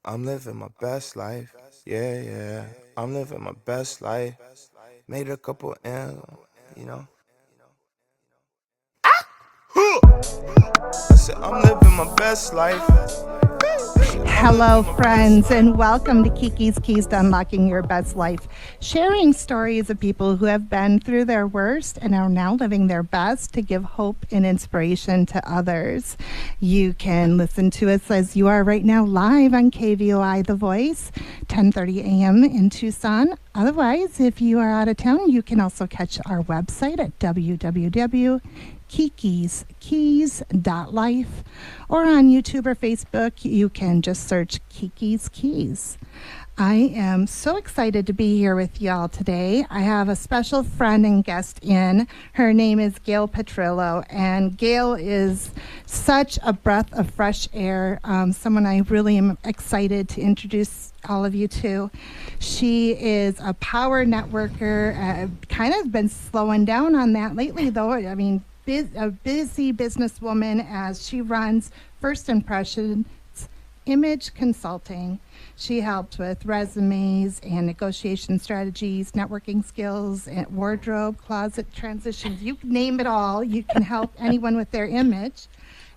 I'm living my best life. Yeah, yeah. I'm living my best life. Made a couple M's, you know. I said, I'm living my best life. Hello, friends, and welcome to Kiki's Keys to Unlocking Your Best Life, sharing stories of people who have been through their worst and are now living their best to give hope and inspiration to others. You can listen to us as you are right now live on KVOI The Voice, 10:30 a.m. in Tucson. Otherwise, if you are out of town, you can also catch our website at www.kikiskeys.life, or on YouTube or Facebook, you can just search Kiki's Keys. I am so excited to be here with y'all today. I have a special friend and guest in. Her name is Gayle Petrillo, and Gayle is such a breath of fresh air, someone I really am excited to introduce all of you to. She is a power networker, kind of been slowing down on that lately, though. I mean, a busy businesswoman as she runs First Impressions Image Consulting. She helps with resumes and negotiation strategies, networking skills, and wardrobe, closet transitions. You name it all. You can help anyone with their image.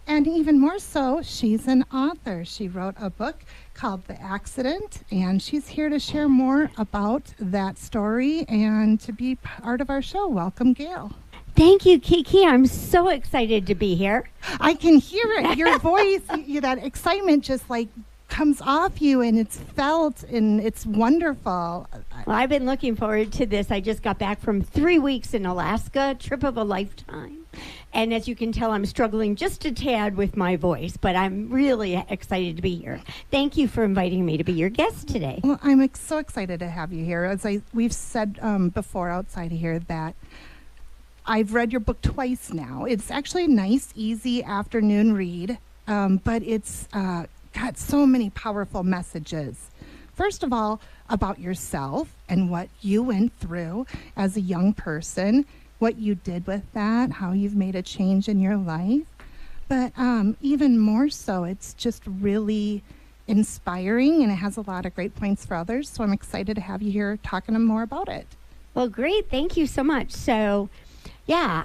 And even more so, she's an author. She wrote a book called The Accident, and she's here to share more about that story and to be part of our show. Welcome, Gayle. Thank you, Kiki. I'm so excited to be here. I can hear it. Your voice, that excitement just like comes off you, and it's felt, and it's wonderful. Well, I've been looking forward to this. I just got back from 3 weeks in Alaska, trip of a lifetime. And as you can tell, I'm struggling just a tad with my voice, but I'm really excited to be here. Thank you for inviting me to be your guest today. Well, I'm so excited to have you here. As we've said before outside of here, that I've read your book twice now. It's actually a nice, easy afternoon read, but it's got so many powerful messages. First of all, about yourself and what you went through as a young person, what you did with that, how you've made a change in your life. But even more so, it's just really inspiring, and it has a lot of great points for others. So I'm excited to have you here talking more about it. Well, great. Thank you so much. So, yeah,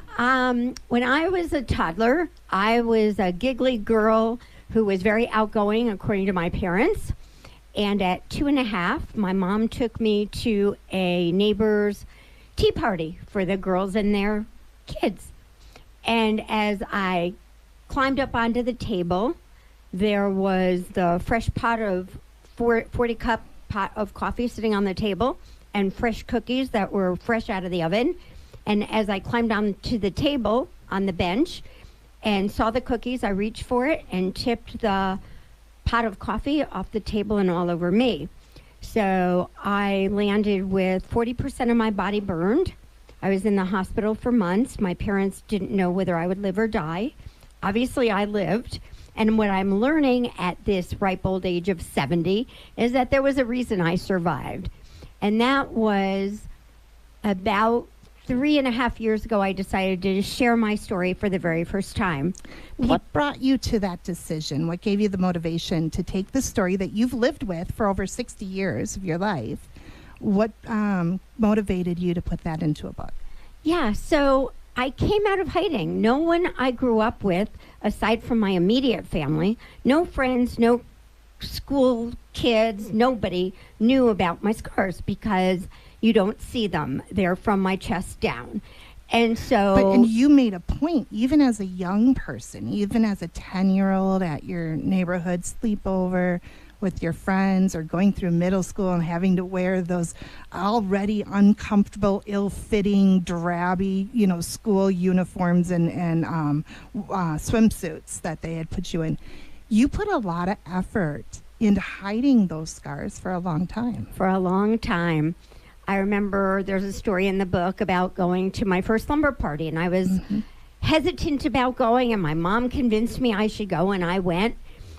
when I was a toddler, I was a giggly girl who was very outgoing, according to my parents. And at 2.5, my mom took me to a neighbor's tea party for the girls and their kids. And as I climbed up onto the table, there was the fresh pot of 40-cup pot of coffee sitting on the table, and fresh cookies that were fresh out of the oven. And as I climbed onto the table on the bench and saw the cookies, I reached for it and tipped the pot of coffee off the table and all over me. So I landed with 40% of my body burned. I was in the hospital for months. My parents didn't know whether I would live or die. Obviously, I lived. And what I'm learning at this ripe old age of 70 is that there was a reason I survived. And that was about 3.5 years ago, I decided to share my story for the very first time. What brought you to that decision? What gave you the motivation to take the story that you've lived with for over 60 years of your life? What motivated you to put that into a book? Yeah, so I came out of hiding. No one I grew up with, aside from my immediate family, no friends, no school kids, nobody knew about my scars because you don't see them. They're from my chest down. And so... And you made a point, even as a young person, even as a 10-year-old at your neighborhood sleepover with your friends, or going through middle school and having to wear those already uncomfortable, ill-fitting, drabby, school uniforms and swimsuits that they had put you in. You put a lot of effort into hiding those scars for a long time. For a long time. I remember there's a story in the book about going to my first slumber party, and I was hesitant about going, and my mom convinced me I should go, and I went.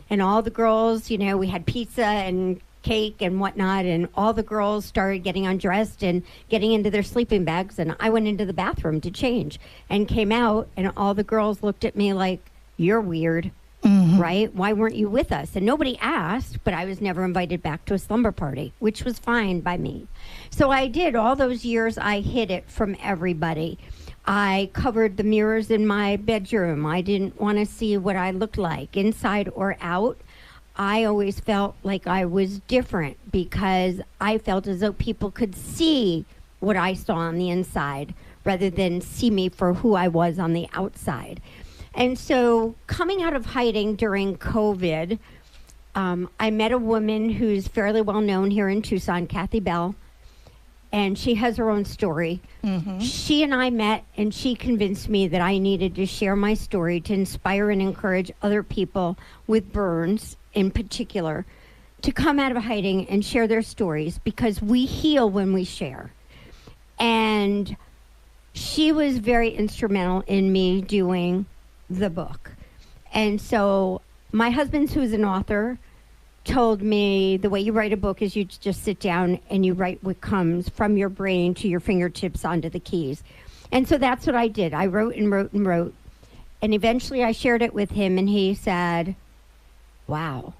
And all the girls, we had pizza and cake and whatnot, and all the girls started getting undressed and getting into their sleeping bags, and I went into the bathroom to change and came out, and all the girls looked at me like, "You're weird." right? Why weren't you with us? And nobody asked, but I was never invited back to a slumber party, which was fine by me. So I did. All those years, I hid it from everybody. I covered the mirrors in my bedroom. I didn't want to see what I looked like, inside or out. I always felt like I was different because I felt as though people could see what I saw on the inside rather than see me for who I was on the outside. And so coming out of hiding during COVID, I met a woman who's fairly well known here in Tucson, Kathy Bell, and she has her own story. She and I met, and she convinced me that I needed to share my story to inspire and encourage other people with burns in particular to come out of hiding and share their stories, because we heal when we share. And she was very instrumental in me doing the book. And so my husband, who's an author, told me the way you write a book is you just sit down and you write what comes from your brain to your fingertips onto the keys. And so that's what I did. I wrote and wrote and wrote. And eventually I shared it with him, and he said, wow,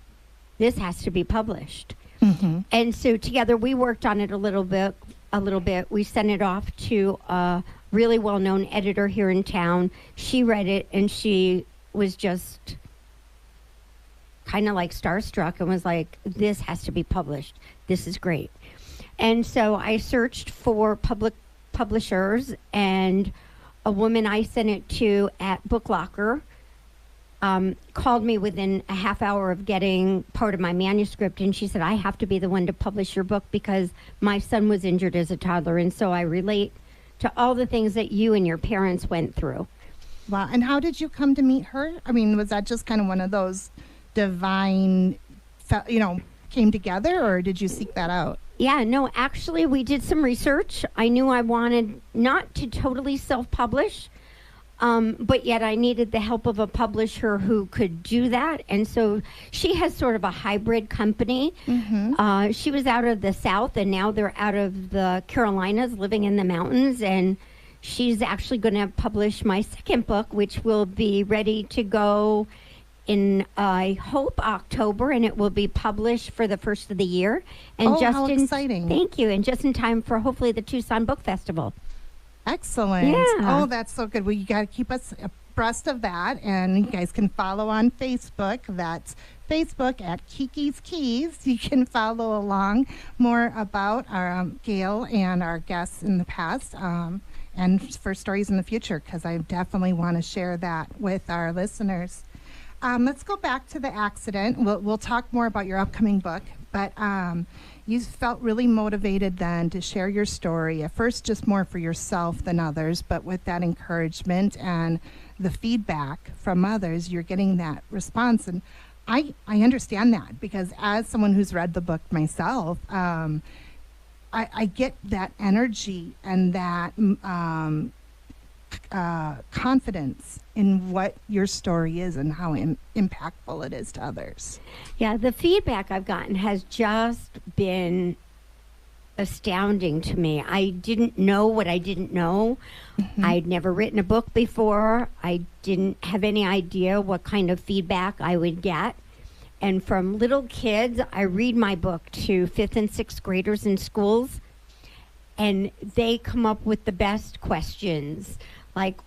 this has to be published. And so together we worked on it a little bit. We sent it off to a really well-known editor here in town. She read it, and she was just kind of like starstruck and was like, this has to be published. This is great. And so I searched for publishers, and a woman I sent it to at Book Locker called me within a half hour of getting part of my manuscript, and she said, I have to be the one to publish your book because my son was injured as a toddler, and so I relate to all the things that you and your parents went through. Wow. And how did you come to meet her? I mean, was that just kind of one of those divine, came together, or did you seek that out? Yeah, no, actually, we did some research. I knew I wanted not to totally self-publish, but yet I needed the help of a publisher who could do that. And so she has sort of a hybrid company. She was out of the South, and now they're out of the Carolinas, living in the mountains. And she's actually going to publish my second book, which will be ready to go in, I hope, October, and it will be published for the first of the year. And how exciting. Thank you. And just in time for hopefully the Tucson Book Festival. Excellent. Yeah. Oh, that's so good. Well, you got to keep us abreast of that, and you guys can follow on Facebook. That's Facebook at Kiki's Keys. You can follow along more about our Gayle and our guests in the past, and for stories in the future, because I definitely want to share that with our listeners. Let's go back to the accident. We'll talk more about your upcoming book, but you felt really motivated then to share your story, at first just more for yourself than others, but with that encouragement and the feedback from others, you're getting that response. And I understand that, because as someone who's read the book myself, I get that energy and that confidence in what your story is and how impactful it is to others. Yeah, the feedback I've gotten has just been astounding to me. I didn't know what I didn't know. I'd never written a book before. I didn't have any idea what kind of feedback I would get. And from little kids, I read my book to 5th and 6th graders in schools, and they come up with the best questions, like,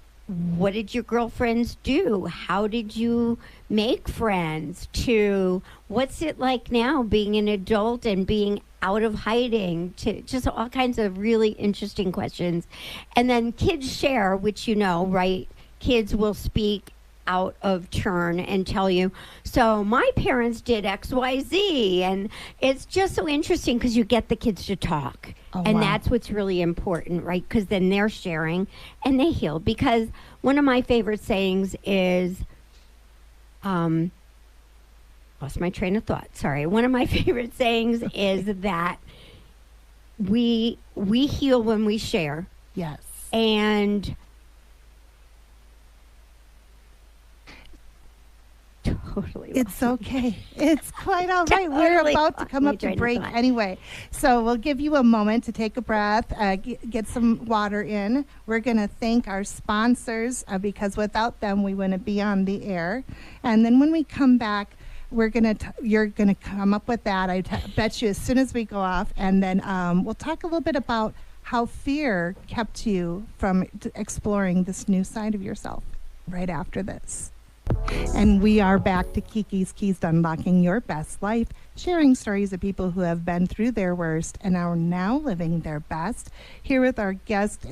what did your girlfriends do? How did you make friends? To what's it like now being an adult and being out of hiding? To just all kinds of really interesting questions. And then kids share, which right? Kids will speak out of turn and tell you, so my parents did X, Y, Z. And it's just so interesting because you get the kids to talk. Oh, and wow. that's what's really important, right? Because then they're sharing and they heal. Because one of my favorite sayings is, lost my train of thought. Sorry. One of my favorite sayings is that we heal when we share. Yes. And totally really well. It's okay. It's quite all right. We're Totally about to come fine. up to Enjoying the break fun. anyway. So we'll give you a moment to take a breath, get some water in. We're going to thank our sponsors because without them, we wouldn't be on the air. And then when we come back, you're gonna come up with that. Bet you as soon as we go off, and then we'll talk a little bit about how fear kept you from exploring this new side of yourself right after this. And we are back to Kiki's Keys to Unlocking Your Best Life, sharing stories of people who have been through their worst and are now living their best. Here with our guest,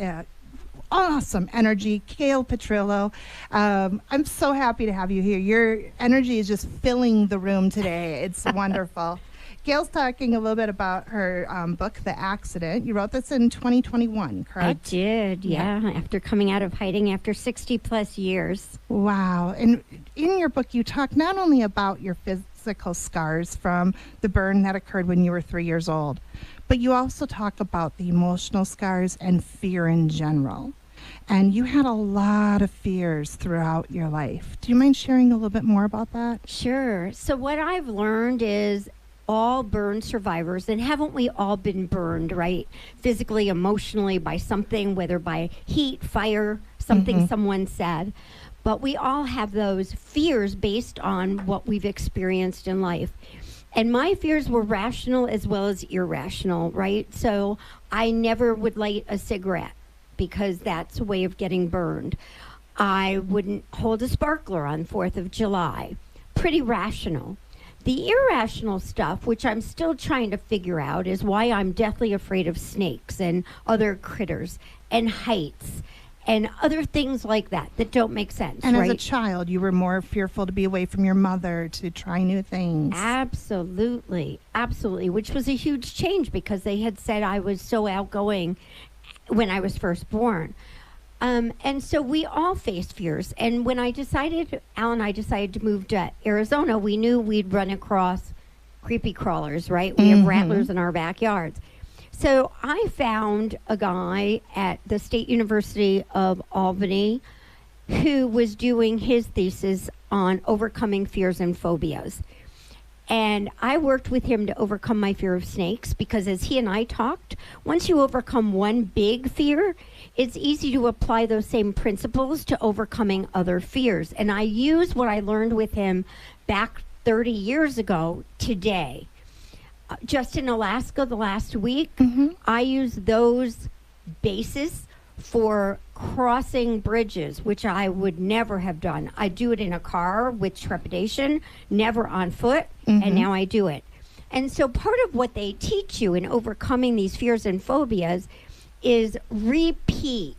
awesome energy, Gayle Petrillo. I'm so happy to have you here. Your energy is just filling the room today. It's wonderful. Gayle's talking a little bit about her book, The Accident. You wrote this in 2021, correct? I did, yeah. After coming out of hiding after 60 plus years. Wow. And in your book, you talk not only about your physical scars from the burn that occurred when you were 3 years old, but you also talk about the emotional scars and fear in general. And you had a lot of fears throughout your life. Do you mind sharing a little bit more about that? Sure. So what I've learned is all burn survivors, and haven't we all been burned, right? Physically, emotionally, by something, whether by heat, fire, something someone said. But we all have those fears based on what we've experienced in life. And my fears were rational as well as irrational, right? So I never would light a cigarette because that's a way of getting burned. I wouldn't hold a sparkler on 4th of July. Pretty rational. The irrational stuff, which I'm still trying to figure out, is why I'm deathly afraid of snakes and other critters and heights and other things like that don't make sense, And right? as a child, you were more fearful to be away from your mother, to try new things. Absolutely, absolutely, which was a huge change because they had said I was so outgoing when I was first born. And so we all faced fears. And when Al and I decided to move to Arizona, we knew we'd run across creepy crawlers, right? We have rattlers in our backyards. So I found a guy at the State University of Albany who was doing his thesis on overcoming fears and phobias. And I worked with him to overcome my fear of snakes because as he and I talked, once you overcome one big fear, it's easy to apply those same principles to overcoming other fears. And I use what I learned with him back 30 years ago today. Just in Alaska the last week, I use those bases for crossing bridges, which I would never have done. I do it in a car with trepidation, never on foot, and now I do it. And so part of what they teach you in overcoming these fears and phobias is repeat.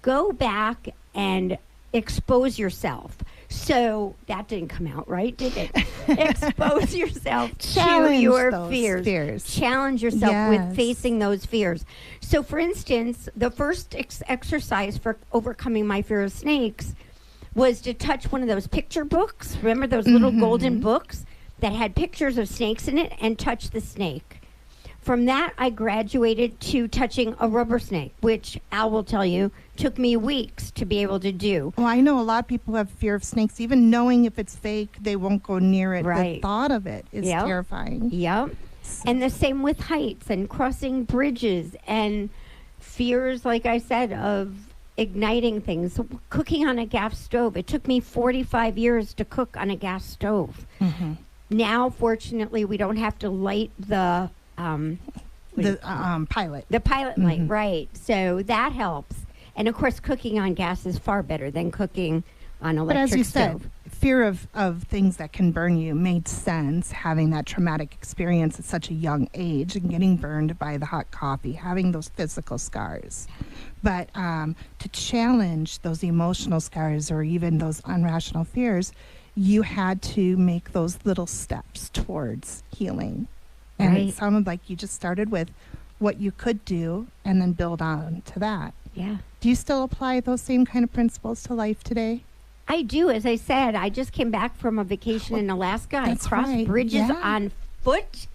Go back and expose yourself. So that didn't come out right, did it? Expose yourself to your fears. Challenge yourself with facing those fears. So, for instance, the first exercise for overcoming my fear of snakes was to touch one of those picture books. Remember those little golden books that had pictures of snakes in it, and touch the snake. From that, I graduated to touching a rubber snake, which Al will tell you took me weeks to be able to do. Well, I know a lot of people have fear of snakes. Even knowing if it's fake, they won't go near it. Right. The thought of it is terrifying. Yep. And the same with heights and crossing bridges and fears, like I said, of igniting things. Cooking on a gas stove. It took me 45 years to cook on a gas stove. Now, fortunately, we don't have to light the pilot. The pilot light, right. So that helps. And, of course, cooking on gas is far better than cooking on electric But as you stove. said, fear of things that can burn you made sense, having that traumatic experience at such a young age and getting burned by the hot coffee, having those physical scars. But to challenge those emotional scars or even those irrational fears, you had to make those little steps towards healing. And it sounded like you just started with what you could do and then build on to that. Yeah. Do you still apply those same kind of principles to life today? I do. As I said, I just came back from a vacation in Alaska. I crossed bridges on foot.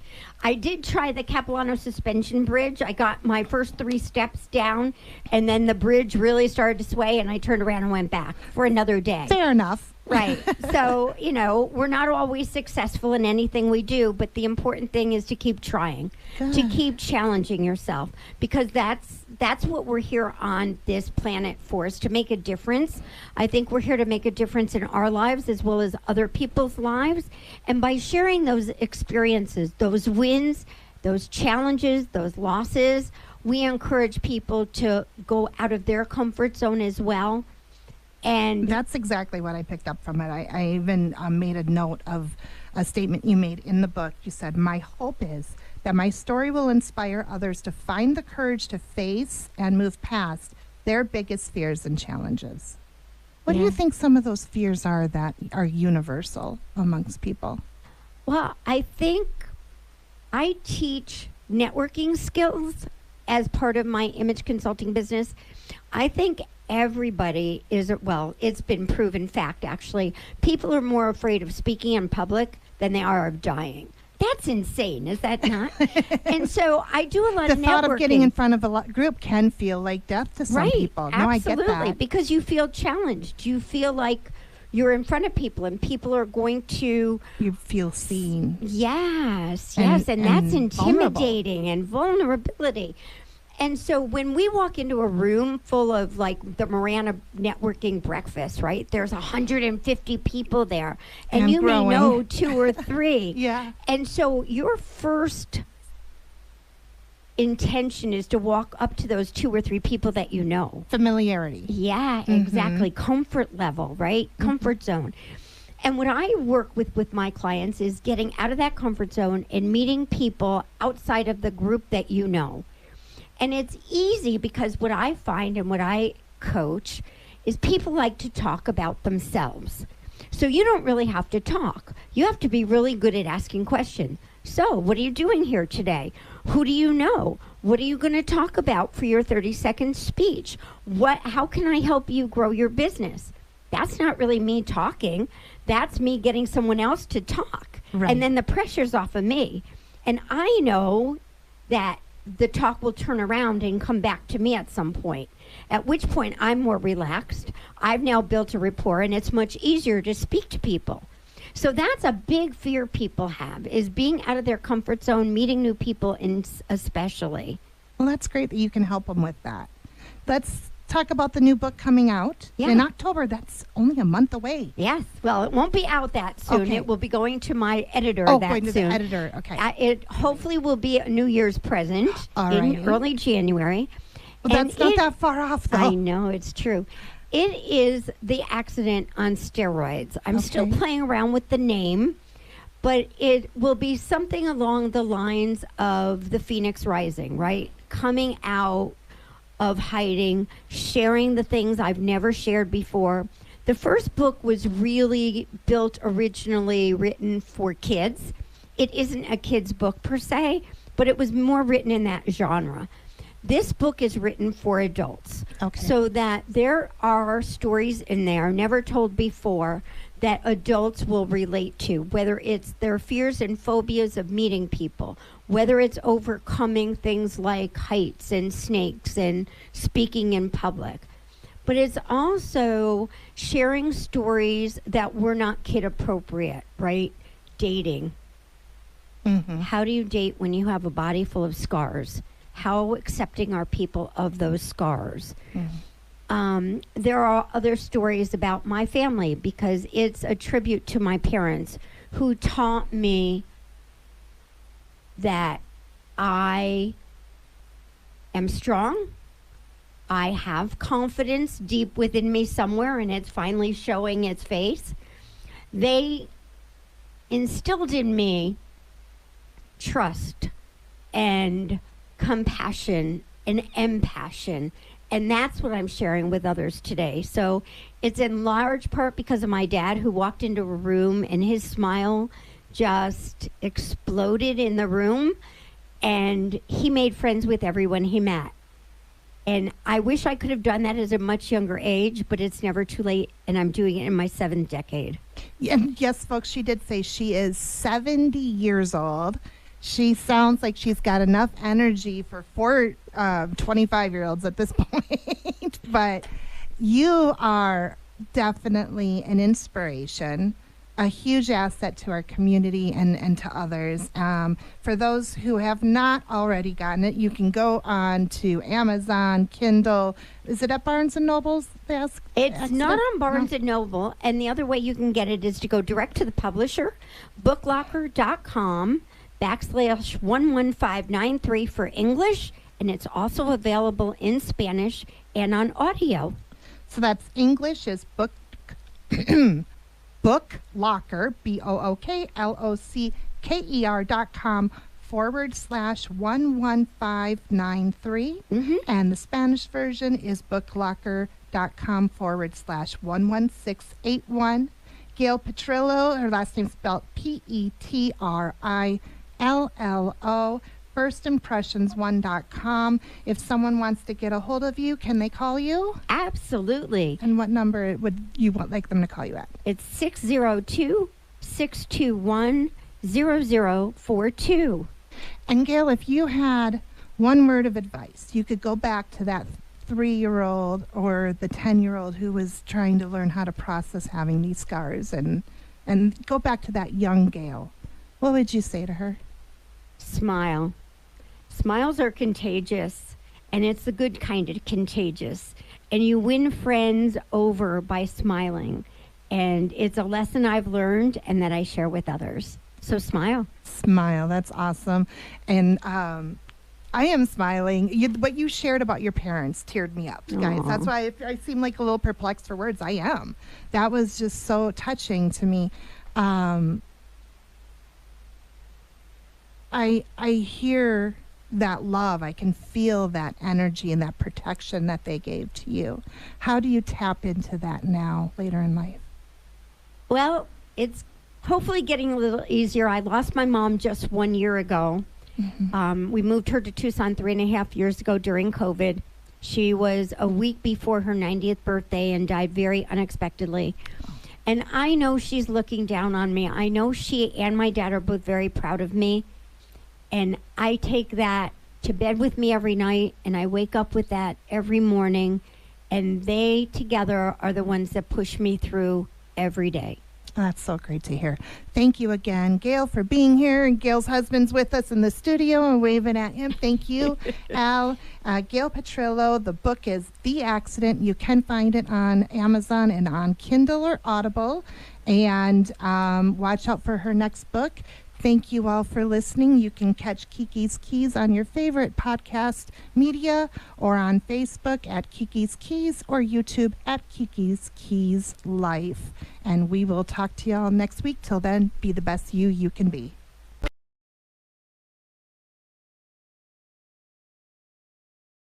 I did try the Capilano Suspension Bridge. I got my first 3 steps down, and then the bridge really started to sway, and I turned around and went back for another day. Fair enough. Right. So, we're not always successful in anything we do, but the important thing is to keep trying, to keep challenging yourself, because that's what we're here on this planet for, is to make a difference. I think we're here to make a difference in our lives as well as other people's lives. And by sharing those experiences, those wins, those challenges, those losses, we encourage people to go out of their comfort zone as well. And that's exactly what I picked up from it. I even made a note of a statement you made in the book. You said, "My hope is that my story will inspire others to find the courage to face and move past their biggest fears and challenges." What do you think some of those fears are that are universal amongst people? Well, I think I teach networking skills as part of my image consulting business. I think everybody is, well, it's been proven fact, actually. People are more afraid of speaking in public than they are of dying. That's insane, is that not? And so I do a lot of networking. The thought of getting in front of a group can feel like death to some people. No, absolutely, I get that. Because you feel challenged. You feel like you're in front of people, and people are going to... You feel seen. Yes, and that's intimidating and vulnerability. And so when we walk into a room full of, like, the Marana networking breakfast, right? There's 150 people there. And you may know 2 or 3. Yeah. And so your first intention is to walk up to those 2 or 3 people that you know. Familiarity. Yeah, exactly. Comfort level, right? Comfort zone. And what I work with my clients is getting out of that comfort zone and meeting people outside of the group that you know. And it's easy because what I find and what I coach is people like to talk about themselves. So you don't really have to talk. You have to be really good at asking questions. So what are you doing here today? Who do you know? What are you going to talk about for your 30-second speech? How can I help you grow your business? That's not really me talking. That's me getting someone else to talk. Right. And then the pressure's off of me. And I know that the talk will turn around and come back to me at some point, at which point I'm more relaxed. I've now built a rapport, and it's much easier to speak to people. So that's a big fear people have, is being out of their comfort zone, meeting new people, and especially. Well, that's great that you can help them with that. Let's talk about the new book coming out in October. That's only a month away. Yes. Well, it won't be out that soon. Okay. It will be going to my editor going to the editor. Okay. It hopefully will be a New Year's present in early January. Well, that's not that far off, though. I know, it's true. It is The Accident on Steroids. I'm still playing around with the name, but it will be something along the lines of The Phoenix Rising, right? Coming out of hiding, sharing the things I've never shared before. The first book was really originally written for kids. It isn't a kid's book per se, but it was more written in that genre. This book is written for adults, so that there are stories in there never told before that adults will relate to, whether it's their fears and phobias of meeting people, whether it's overcoming things like heights and snakes and speaking in public. But it's also sharing stories that were not kid appropriate, right? Dating. Mm-hmm. How do you date when you have a body full of scars? How accepting are people of those scars? Mm-hmm. There are other stories about my family because it's a tribute to my parents who taught me that I am strong. I have confidence deep within me somewhere, and it's finally showing its face. They instilled in me trust and compassion and empassion. And that's what I'm sharing with others today. So it's in large part because of my dad, who walked into a room and his smile just exploded in the room, and he made friends with everyone he met. And I wish I could have done that at a much younger age, but it's never too late, and I'm doing it in my 7th decade. Yes, folks, she did say she is 70 years old. She sounds like she's got enough energy for 4 25-year-olds at this point. But you are definitely an inspiration, a huge asset to our community and to others. For those who have not already gotten it, you can go on to Amazon, Kindle. Is it at Barnes & Noble's? It's not on Barnes & Noble, and the other way you can get it is to go direct to the publisher, booklocker.com/11593 for English, and it's also available in Spanish and on audio. So that's English is book booklocker, BOOKLOCKER.com/11593. And the Spanish version is booklocker.com/11681. Gayle Petrillo, her last name spelled Petrillo, firstimpressionsone.com. If someone wants to get a hold of you, can they call you? Absolutely. And what number would you like them to call you at? It's 602-621-0042. And Gayle, if you had one word of advice, you could go back to that 3-year-old or the 10-year-old who was trying to learn how to process having these scars and go back to that young Gayle. What would you say to her? Smile. Smiles are contagious, and it's the good kind of contagious. And you win friends over by smiling. And it's a lesson I've learned and that I share with others. So smile. Smile. That's awesome. And I am smiling. What you shared about your parents teared me up, guys. Aww. That's why I seem like a little perplexed for words. I am. That was just so touching to me. I hear that love. I can feel that energy and that protection that they gave to you. How do you tap into that now, later in life? Well, it's hopefully getting a little easier. I lost my mom just 1 year ago. We moved her to Tucson 3.5 years ago during COVID. She was a week before her 90th birthday and died very unexpectedly. And I know she's looking down on me. I know she and my dad are both very proud of me. And I take that to bed with me every night, and I wake up with that every morning. And they together are the ones that push me through every day. That's so great to hear. Thank you again, Gayle, for being here. And Gayle's husband's with us in the studio and waving at him. Thank you, Al. Gayle Petrillo, the book is The Accident. You can find it on Amazon and on Kindle or Audible. And watch out for her next book. Thank you all for listening. You can catch Kiki's Keys on your favorite podcast media or on Facebook at Kiki's Keys or YouTube at Kiki's Keys Life. And we will talk to y'all next week. Till then, be the best you can be.